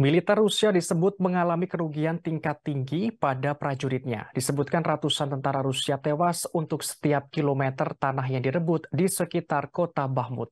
Militer Rusia disebut mengalami kerugian tingkat tinggi pada prajuritnya. Disebutkan ratusan tentara Rusia tewas untuk setiap kilometer tanah yang direbut di sekitar kota Bakhmut.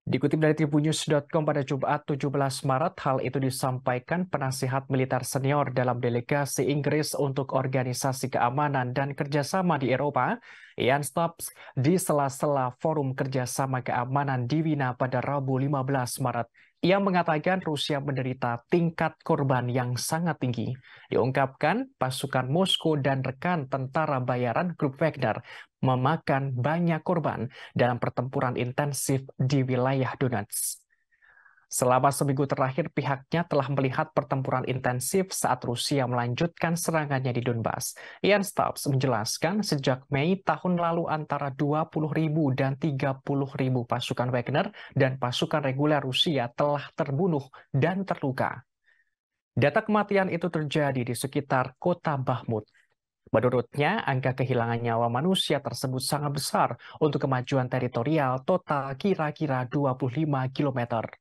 Dikutip dari tribunnews.com pada Jumat 17 Maret, hal itu disampaikan penasihat militer senior dalam delegasi Inggris untuk Organisasi Keamanan dan Kerjasama di Eropa, Ian Stubbs, di sela-sela Forum Kerjasama Keamanan di Wina pada Rabu 15 Maret. Ia mengatakan Rusia menderita tingkat korban yang sangat tinggi. Diungkapkan pasukan Moskow dan rekan tentara bayaran grup Wagner memakan banyak korban dalam pertempuran intensif di wilayah Donetsk. Selama seminggu terakhir, pihaknya telah melihat pertempuran intensif saat Rusia melanjutkan serangannya di Donbas. Ian Stubbs menjelaskan sejak Mei tahun lalu antara 20.000 dan 30.000 pasukan Wagner dan pasukan reguler Rusia telah terbunuh dan terluka. Data kematian itu terjadi di sekitar kota Bakhmut. Menurutnya, angka kehilangan nyawa manusia tersebut sangat besar untuk kemajuan teritorial total kira-kira 25 km.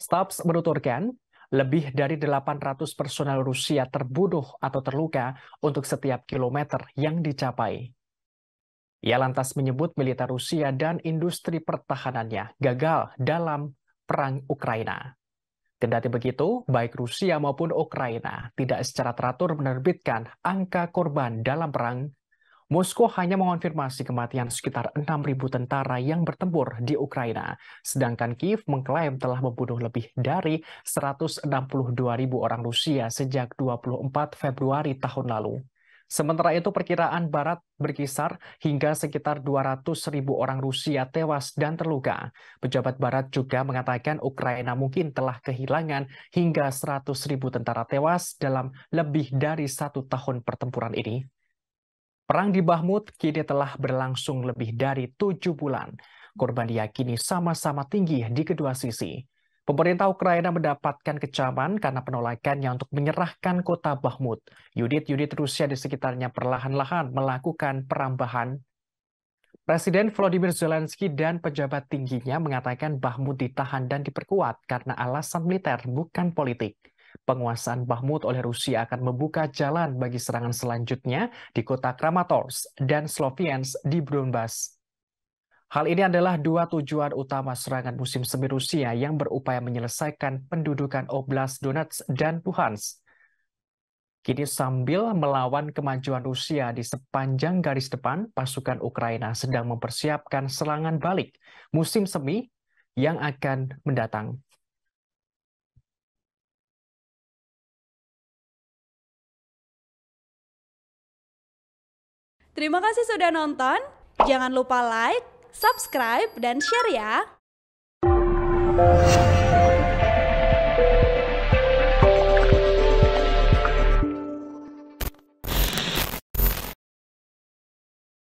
Stubbs menuturkan, lebih dari 800 personel Rusia terbunuh atau terluka untuk setiap kilometer yang dicapai. Ia lantas menyebut militer Rusia dan industri pertahanannya gagal dalam perang Ukraina. Kendati begitu, baik Rusia maupun Ukraina tidak secara teratur menerbitkan angka korban dalam perang. Moskow hanya mengonfirmasi kematian sekitar 6.000 tentara yang bertempur di Ukraina, sedangkan Kiev mengklaim telah membunuh lebih dari 162.000 orang Rusia sejak 24 Februari tahun lalu. Sementara itu, perkiraan Barat berkisar hingga sekitar 200.000 orang Rusia tewas dan terluka. Pejabat Barat juga mengatakan Ukraina mungkin telah kehilangan hingga 100.000 tentara tewas dalam lebih dari 1 tahun pertempuran ini. Perang di Bakhmut kini telah berlangsung lebih dari 7 bulan. Korban diyakini sama-sama tinggi di kedua sisi. Pemerintah Ukraina mendapatkan kecaman karena penolakannya untuk menyerahkan kota Bakhmut. Unit-unit Rusia di sekitarnya perlahan-lahan melakukan perambahan. Presiden Volodymyr Zelensky dan pejabat tingginya mengatakan Bakhmut ditahan dan diperkuat karena alasan militer, bukan politik. Penguasaan Bakhmut oleh Rusia akan membuka jalan bagi serangan selanjutnya di kota Kramatorsk dan Sloviansk di Donbas. Hal ini adalah dua tujuan utama serangan musim semi Rusia yang berupaya menyelesaikan pendudukan Oblast Donetsk dan Luhansk. Kini sambil melawan kemajuan Rusia di sepanjang garis depan, pasukan Ukraina sedang mempersiapkan serangan balik musim semi yang akan mendatang. Terima kasih sudah nonton. Jangan lupa like, subscribe, dan share ya.